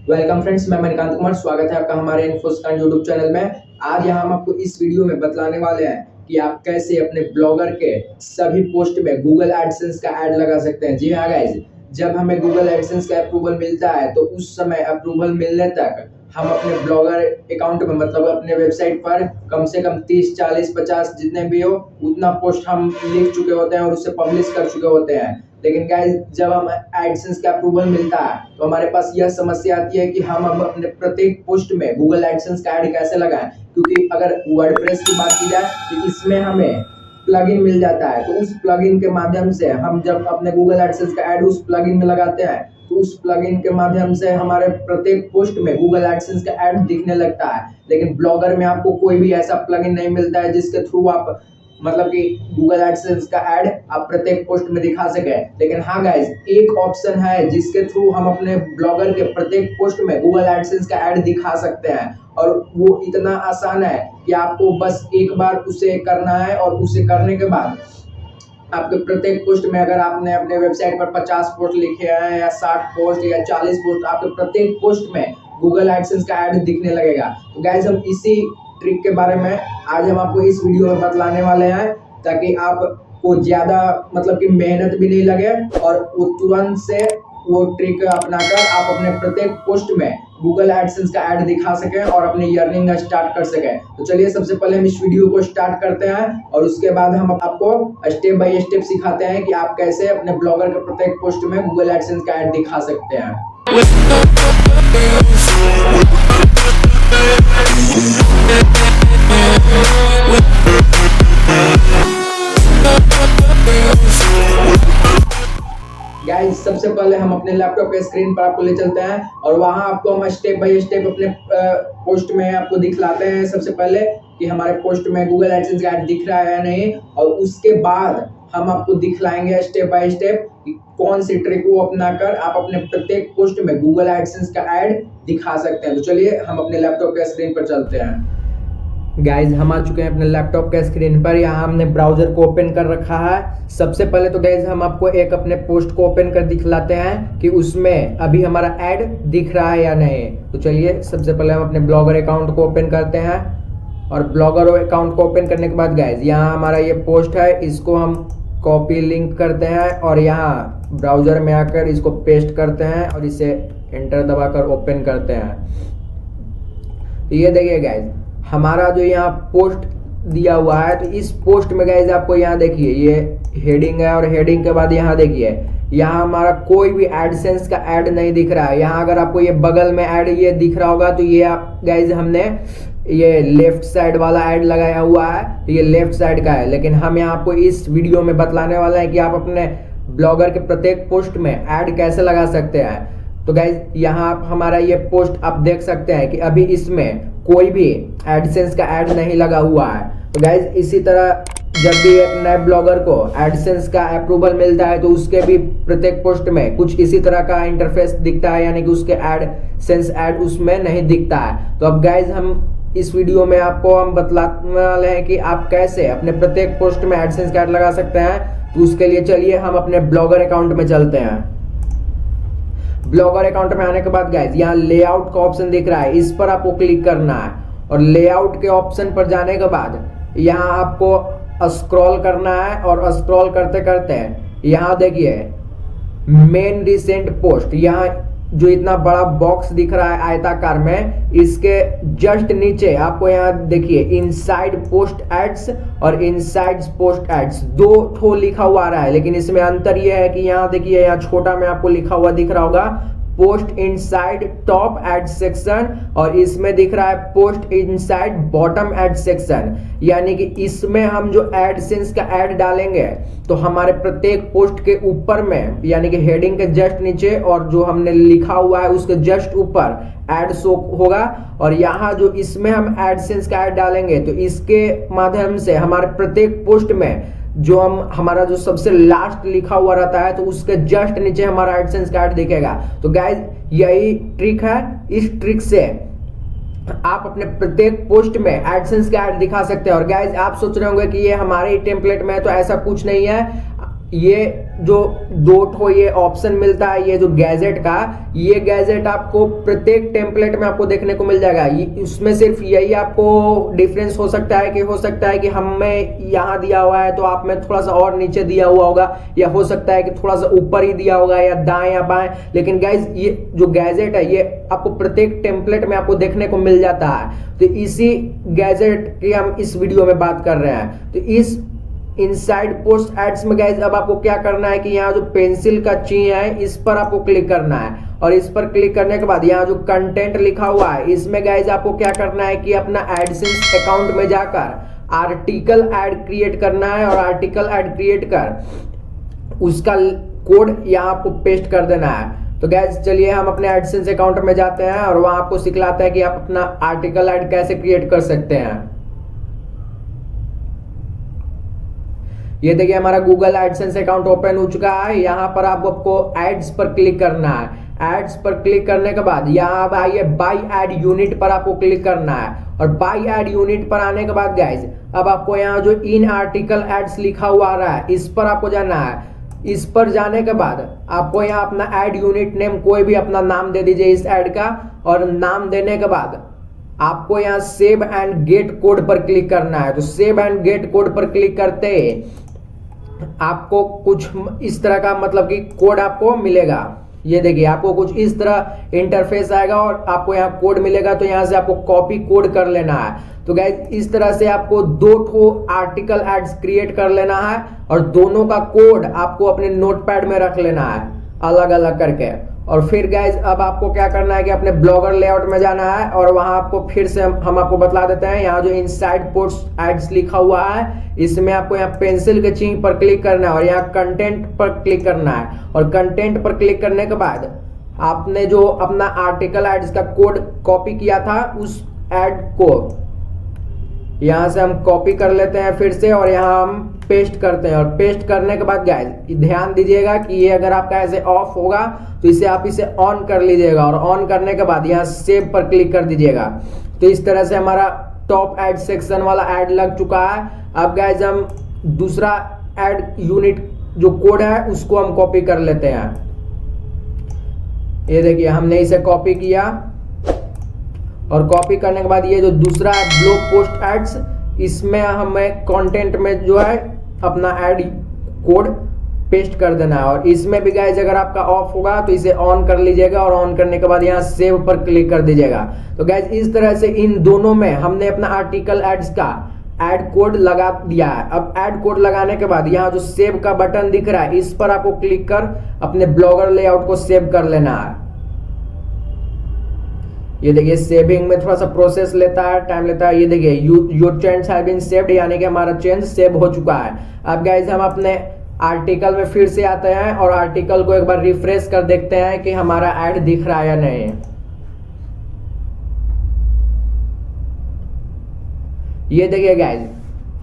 Welcome friends, मैं मणिकांत कुमार। स्वागत है आपका हमारे इन्फोस्कान यूट्यूब चैनल में। आज यहाँ हम आपको इस वीडियो में बतलाने वाले हैं कि आप कैसे अपने ब्लॉगर के सभी पोस्ट में गूगल एडसेंस का ऐड लगा सकते हैं। जी हाँ गाइज, जब हमें गूगल एडसेंस का अप्रूवल मिलता है तो उस समय अप्रूवल मिलने तक हम अपने ब्लॉगर अकाउंट में मतलब अपने वेबसाइट पर कम से कम 30, 40, 50 जितने भी हो उतना पोस्ट हम लिख चुके होते हैं और उसे पब्लिश कर चुके होते हैं। लेकिन गाइस, जब हम एडसेंस का अप्रूवल मिलता है तो हमारे पास यह समस्या आती है कि हम अब अपने प्रत्येक पोस्ट में गूगल एडसेंस का ऐड कैसे लगाएं। क्योंकि अगर वर्डप्रेस की बात की जाए तो इसमें हमें प्लगइन मिल जाता है, तो उस प्लगइन के माध्यम से हम जब अपने गूगल एडसेंस का ऐड उस प्लगइन में लगाते हैं तो उस प्लगइन के माध्यम से हमारे प्रत्येक पोस्ट में गूगल एडसेंस का ऐड दिखने लगता है। लेकिन ब्लॉगर में आपको कोई भी ऐसा प्लगइन नहीं मिलता है जिसके थ्रू आप मतलब कि गूगल एडसेंस का ऐड आप प्रत्येक पोस्ट में दिखा सके। लेकिन हाँ गाइस, एक ऑप्शन है जिसके थ्रू हम अपने ब्लॉगर के प्रत्येक पोस्ट में गूगल एडसेंस का ऐड दिखा सकते हैं, और वो इतना आसान है कि आपको बस एक बार उसे करना है और उसे करने के बाद आपके प्रत्येक पोस्ट में, अगर आपने अपने वेबसाइट पर 50 पोस्ट लिखे हैं या 60 पोस्ट या 40 पोस्ट, आपके प्रत्येक पोस्ट में गूगल एडसेंस का ऐड दिखने लगेगा। तो गाइस, हम इसी ट्रिक के बारे में आज हम आपको इस वीडियो में बतलाने वाले हैं, ताकि आपको ज्यादा मतलब कि मेहनत भी नहीं लगे और वो तुरंत से वो ट्रिक अपनाकर आप अपने प्रत्येक पोस्ट में गूगल एडसेंस का ऐड दिखा सकें और अपनी अर्निंग स्टार्ट कर सकें। तो चलिए सबसे पहले हम इस वीडियो को स्टार्ट करते हैं और उसके बाद हम आपको स्टेप बाय स्टेप सिखाते हैं कि आप कैसे अपने ब्लॉगर के प्रत्येक पोस्ट में गूगल एडसेंस का ऐड दिखा सकते हैं। गाइस, सबसे पहले हम अपने लैपटॉप के स्क्रीन पर आपको ले चलते हैं और वहां आपको हम स्टेप बाय स्टेप अपने पोस्ट में आपको दिखलाते हैं। सबसे पहले कि हमारे पोस्ट में गूगल एडसेंस का ऐड दिख रहा है या नहीं, और उसके बाद हम आपको दिखलाएंगे स्टेप बाय स्टेप कि कौन सी ट्रिक को अपनाकर आप अपने प्रत्येक पोस्ट में गूगल एडसेंस का ऐड दिखा सकते हैं। तो चलिए हम अपने लैपटॉप के स्क्रीन पर चलते हैं। गाइज, हम आ चुके हैं अपने लैपटॉप के स्क्रीन पर। यहाँ हमने ब्राउजर को ओपन कर रखा है। सबसे पहले तो गाइज हम आपको एक अपने पोस्ट को ओपन कर दिखलाते हैं कि उसमें अभी हमारा ऐड दिख रहा है या नहीं। तो चलिए सबसे पहले हम अपने ब्लॉगर अकाउंट को ओपन करते हैं, और ब्लॉगर अकाउंट को ओपन करने के बाद गाइज यहाँ हमारा ये पोस्ट है, इसको हम कॉपी लिंक करते हैं और यहाँ ब्राउजर में आकर इसको पेस्ट करते हैं और इसे एंटर दबाकर ओपन करते हैं। ये देखिए गाइज, हमारा जो यहाँ पोस्ट दिया हुआ है, तो इस पोस्ट में गाइज आपको यहाँ देखिए ये हेडिंग है, और हेडिंग के बाद यहाँ देखिए यहाँ हमारा कोई भी एडसेंस का ऐड नहीं दिख रहा है। यहाँ अगर आपको ये बगल में ऐड ये दिख रहा होगा तो ये गाइज हमने ये लेफ्ट साइड वाला ऐड लगाया हुआ है, तो ये लेफ्ट साइड का है। लेकिन हम यहाँ आपको इस वीडियो में बतलाने वाले हैं कि आप अपने ब्लॉगर के प्रत्येक पोस्ट में ऐड कैसे लगा सकते हैं। तो गाइज यहाँ आप हमारा ये पोस्ट आप देख सकते हैं कि अभी इसमें कोई भी एडसेंस का ऐड नहीं लगा हुआ है। तो गाइज इसी तरह जब भी एक नए ब्लॉगर को एडसेंस का अप्रूवल मिलता है तो उसके भी प्रत्येक पोस्ट में कुछ इसी तरह का इंटरफेस दिखता है, यानी कि उसके एडसेंस ऐड उसमें नहीं दिखता है। तो अब गाइज हम इस वीडियो में आपको हम बतलाने वाले हैं कि आप कैसे अपने प्रत्येक पोस्ट में एडसेंस का ऐड लगा सकते हैं। तो उसके लिए चलिए हम अपने ब्लॉगर अकाउंट में चलते हैं। ब्लॉगर अकाउंट में आने के बाद गाइज यहाँ लेआउट का ऑप्शन दिख रहा है, इस पर आपको क्लिक करना है, और लेआउट के ऑप्शन पर जाने के बाद यहाँ आपको स्क्रॉल करना है, और स्क्रॉल करते करते यहाँ देखिए मेन रिसेंट पोस्ट, यहाँ जो इतना बड़ा बॉक्स दिख रहा है आयताकार में, इसके जस्ट नीचे आपको यहाँ देखिए इनसाइड पोस्ट एड्स और इनसाइड पोस्ट एड्स दो ठो लिखा हुआ आ रहा है। लेकिन इसमें अंतर यह है कि यहाँ देखिए यहाँ छोटा में आपको लिखा हुआ दिख रहा होगा post inside top ad section, और इसमें दिख रहा है post inside bottom ad section. यानी कि इसमें हम जो एडसेंस का ऐड डालेंगे तो हमारे प्रत्येक पोस्ट के ऊपर में, यानी कि हेडिंग के जस्ट नीचे और जो हमने लिखा हुआ है उसके जस्ट ऊपर ऐड शो होगा, और यहाँ जो इसमें हम एडसेंस का ऐड डालेंगे तो इसके माध्यम से हमारे प्रत्येक पोस्ट में जो हमारा जो सबसे लास्ट लिखा हुआ रहता है तो उसके जस्ट नीचे हमारा एडसेंस का ऐड दिखेगा। तो गाइज यही ट्रिक है, इस ट्रिक से आप अपने प्रत्येक पोस्ट में एडसेंस का ऐड दिखा सकते हैं। और गाइज आप सोच रहे होंगे कि ये हमारे टेम्पलेट में है, तो ऐसा कुछ नहीं है। ये जो दो ठो ये ऑप्शन मिलता है, ये जो गैजेट का, ये गैजेट आपको प्रत्येक टेम्पलेट में आपको देखने को मिल जाएगा। इसमें सिर्फ यही आपको डिफरेंस हो सकता है कि हमें यहाँ दिया हुआ है तो आप में थोड़ा सा और नीचे दिया हुआ होगा, या हो सकता है कि थोड़ा सा ऊपर ही दिया होगा, या दाएं या बाएं। लेकिन गाइज ये जो गैजेट है ये आपको प्रत्येक टेम्पलेट में आपको देखने को मिल जाता है। तो इसी गैजेट की हम इस वीडियो में बात कर रहे हैं। तो इस इनसाइड पोस्ट एड्स में गाइज अब आपको क्या करना है कि यहाँ जो पेंसिल का चिन्ह है इस पर आपको क्लिक करना है, और इस पर क्लिक करने के बाद यहाँ जो कंटेंट लिखा हुआ है इसमें गाइज आपको क्या करना है कि अपना एडसेंस अकाउंट में जाकर आर्टिकल ऐड क्रिएट करना है, और आर्टिकल ऐड क्रिएट कर उसका कोड यहाँ आपको पेस्ट कर देना है। तो गाइज चलिए हम अपने एडसेंस अकाउंट में जाते हैं और वहां आपको सिखलाते हैं कि आप अपना आर्टिकल ऐड कैसे क्रिएट कर सकते हैं। ये देखिए हमारा गूगल एडसेंस अकाउंट ओपन हो चुका है। यहाँ पर आपको एड्स पर क्लिक करना है। एड्स पर क्लिक करने के बाद यहाँ अब आइए बाई एड यूनिट पर आपको क्लिक करना है, और बाई एड यूनिट पर आने के बाद गाइज अब आपको यहाँ जो इन आर्टिकल एड्स लिखा हुआ आ रहा है इस पर आपको जाना है। इस पर जाने के बाद आपको यहाँ अपना एड यूनिट नेम कोई भी अपना नाम दे दीजिए इस एड का, और नाम देने के बाद आपको यहाँ सेव एंड गेट कोड पर क्लिक करना है। तो सेव एंड गेट कोड पर क्लिक करते आपको कुछ इस तरह का मतलब कि कोड आपको मिलेगा। ये देखिए आपको कुछ इस तरह इंटरफेस आएगा और आपको यहाँ कोड मिलेगा, तो यहाँ से आपको कॉपी कोड कर लेना है। तो गाइस इस तरह से आपको दो ठो आर्टिकल एड्स क्रिएट कर लेना है, और दोनों का कोड आपको अपने नोटपैड में रख लेना है अलग अलग करके। और फिर गाइज अब आपको क्या करना है कि अपने ब्लॉगर लेआउट में जाना है, और वहां आपको फिर से हम आपको बतला देते हैं। यहाँ जो इनसाइड पोस्ट एड्स लिखा हुआ है इसमें आपको यहाँ पेंसिल के चिन्ह पर क्लिक करना है, और यहाँ कंटेंट पर क्लिक करना है। और कंटेंट पर क्लिक करने के बाद आपने जो अपना आर्टिकल एड्स का कोड कॉपी किया था उस एड को यहाँ से हम कॉपी कर लेते हैं फिर से, और यहाँ हम पेस्ट करते हैं। और पेस्ट करने के बाद गाइज ध्यान दीजिएगा कि ये अगर आपका ऐसे ऑफ होगा तो इसे आप इसे ऑन कर लीजिएगा, और ऑन करने के बाद यहाँ सेव पर क्लिक कर दीजिएगा। तो इस तरह से हमारा टॉप एड सेक्शन वाला एड लग चुका है। अब गाइज हम दूसरा एड यूनिट जो कोड है उसको हम कॉपी कर लेते हैं। ये देखिए हमने इसे कॉपी किया, और कॉपी करने के बाद ये जो दूसरा ब्लॉग पोस्ट एड्स इसमें हमें कंटेंट में जो है अपना ऐड कोड पेस्ट कर देना है। और इसमें भी गाइज अगर आपका ऑफ होगा तो इसे ऑन कर लीजिएगा, और ऑन करने के बाद यहाँ सेव पर क्लिक कर दीजिएगा। तो गाइज इस तरह से इन दोनों में हमने अपना आर्टिकल एड्स का ऐड कोड लगा दिया है। अब ऐड कोड लगाने के बाद यहाँ जो सेव का बटन दिख रहा है इस पर आपको क्लिक कर अपने ब्लॉगर लेआउट को सेव कर लेना है। ये देखिए सेविंग में थोड़ा सा प्रोसेस लेता है, टाइम लेता है। ये देखिए your change have been saved, यानी कि हमारा चेंज सेव हो चुका है। अब गाइज हम अपने आर्टिकल में फिर से आते हैं और आर्टिकल को एक बार रिफ्रेश कर देखते हैं कि हमारा ऐड दिख रहा है या नहीं। ये देखिए गाइज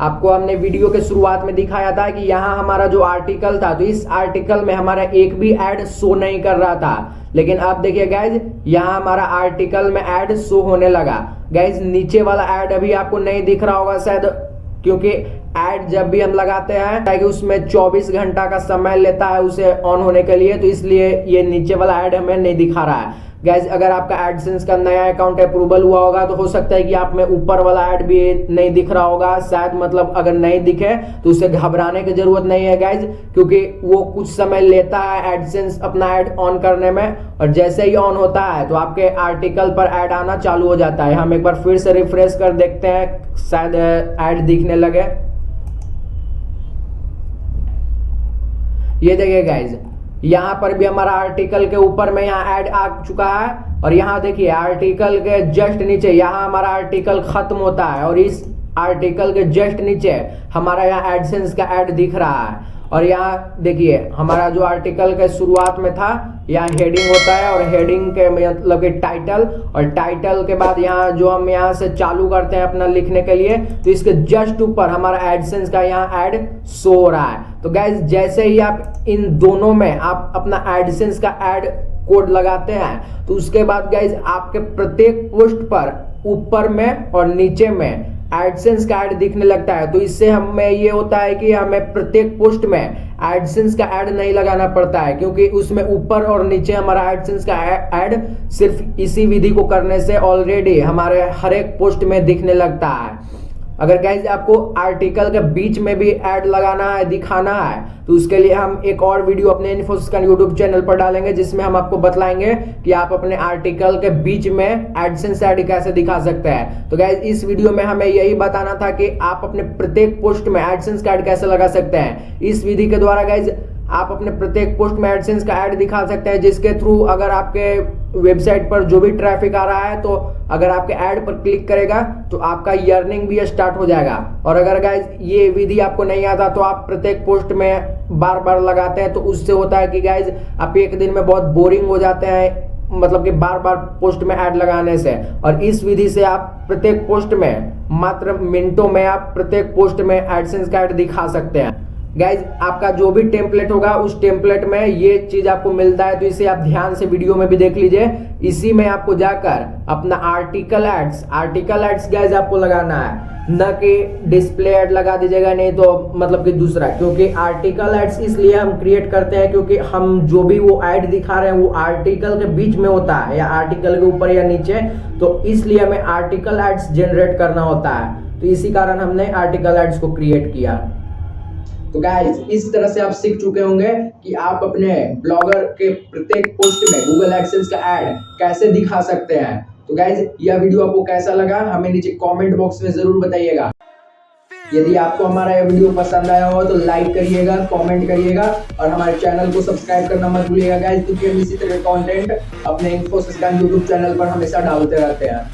आपको हमने वीडियो के शुरुआत में दिखाया था कि यहाँ हमारा जो आर्टिकल था तो इस आर्टिकल में हमारा एक भी ऐड शो नहीं कर रहा था, लेकिन अब देखिए गाइज यहाँ हमारा आर्टिकल में ऐड शो होने लगा। गाइज नीचे वाला ऐड अभी आपको नहीं दिख रहा होगा शायद, क्योंकि ऐड जब भी हम लगाते हैं ताकि उसमें 24 घंटा का समय लेता है उसे ऑन होने के लिए, तो इसलिए ये नीचे वाला ऐड हमें नहीं दिखा रहा है। गाइज अगर आपका एडसेंस का नया अकाउंट अप्रूवल हुआ होगा तो हो सकता है कि आप में ऊपर वाला ऐड भी नहीं दिख रहा होगा शायद, मतलब अगर नहीं दिखे तो उससे घबराने की जरूरत नहीं है गाइज, क्योंकि वो कुछ समय लेता है एडसेंस अपना ऐड ऑन करने में, और जैसे ही ऑन होता है तो आपके आर्टिकल पर ऐड आना चालू हो जाता है। हम एक बार फिर से रिफ्रेश कर देखते हैं, शायद ऐड दिखने लगे। ये देखिए गाइज यहाँ पर भी हमारा आर्टिकल के ऊपर में यहाँ ऐड आ चुका है, और यहाँ देखिए आर्टिकल के जस्ट नीचे यहाँ हमारा आर्टिकल खत्म होता है, और इस आर्टिकल के जस्ट नीचे हमारा यहाँ एडसेंस का ऐड दिख रहा है। और यहाँ देखिए हमारा जो आर्टिकल के शुरुआत में था यहाँ हेडिंग होता है, और हेडिंग के मतलब कि टाइटल, और टाइटल के बाद यहाँ जो हम यहाँ से चालू करते हैं अपना लिखने के लिए तो इसके जस्ट ऊपर हमारा एडसेंस का यहाँ ऐड शो हो रहा है। तो गाइज जैसे ही आप इन दोनों में आप अपना एडसेंस का ऐड कोड लगाते हैं तो उसके बाद गाइज आपके प्रत्येक पोस्ट पर ऊपर में और नीचे में एडसेंस का ऐड दिखने लगता है। तो इससे हमें ये होता है कि हमें प्रत्येक पोस्ट में एडसेंस का ऐड नहीं लगाना पड़ता है, क्योंकि उसमें ऊपर और नीचे हमारा एडसेंस का ऐड सिर्फ इसी विधि को करने से ऑलरेडी हमारे हर एक पोस्ट में दिखने लगता है। अगर गाइज आपको आर्टिकल के बीच में भी ऐड लगाना है, दिखाना है, तो उसके लिए हम एक और वीडियो अपने इन्फोसिस का यूट्यूब चैनल पर डालेंगे, जिसमें हम आपको बतलाएंगे कि आप अपने आर्टिकल के बीच में एडसेंस ऐड कैसे दिखा सकते हैं। तो गाइज इस वीडियो में हमें यही बताना था कि आप अपने प्रत्येक पोस्ट में एडसेंस का ऐड कैसे लगा सकते हैं। इस विधि के द्वारा गाइज आप अपने प्रत्येक पोस्ट में एडसेंस का ऐड दिखा सकते हैं, जिसके थ्रू अगर आपके वेबसाइट पर जो भी ट्रैफिक आ रहा है, तो अगर आपके ऐड पर क्लिक करेगा तो आपका अर्निंग भी स्टार्ट हो जाएगा। और अगर गाइज ये विधि आपको नहीं आता तो आप प्रत्येक पोस्ट में बार बार लगाते हैं, तो उससे होता है कि गाइज आप एक दिन में बहुत बोरिंग हो जाते हैं, मतलब कि बार बार पोस्ट में ऐड लगाने से। और इस विधि से आप प्रत्येक पोस्ट में मात्र मिनटों में आप प्रत्येक पोस्ट में एडसेंस का ऐड दिखा सकते हैं। गाइज आपका जो भी टेम्पलेट होगा उस टेम्पलेट में ये चीज आपको मिलता है, तो इसे आप ध्यान से वीडियो में भी देख लीजिए। इसी में आपको जाकर अपना आर्टिकल एड्स गाइज आपको लगाना है, न कि डिस्प्ले ऐड लगा दीजिएगा, नहीं तो मतलब कि दूसरा। क्योंकि आर्टिकल एड्स इसलिए हम क्रिएट करते हैं क्योंकि हम जो भी वो ऐड दिखा रहे हैं वो आर्टिकल के बीच में होता है, या आर्टिकल के ऊपर या नीचे, तो इसलिए हमें आर्टिकल एड्स जनरेट करना होता है। तो इसी कारण हमने आर्टिकल एड्स को क्रिएट किया। तो गाइज इस तरह से आप सीख चुके होंगे कि आप अपने ब्लॉगर के प्रत्येक पोस्ट में गूगल एडसेंस का ऐड कैसे दिखा सकते हैं। तो गाइज यह वीडियो आपको कैसा लगा हमें नीचे कमेंट बॉक्स में जरूर बताइएगा। यदि आपको हमारा यह वीडियो पसंद आया हो तो लाइक करिएगा, कमेंट करिएगा और हमारे चैनल को सब्सक्राइब करना मत भूलिएगा गाइज, क्योंकि हम इसी तरह कंटेंट अपने इन्फोसिस का यूट्यूब चैनल पर हमेशा डालते रहते हैं।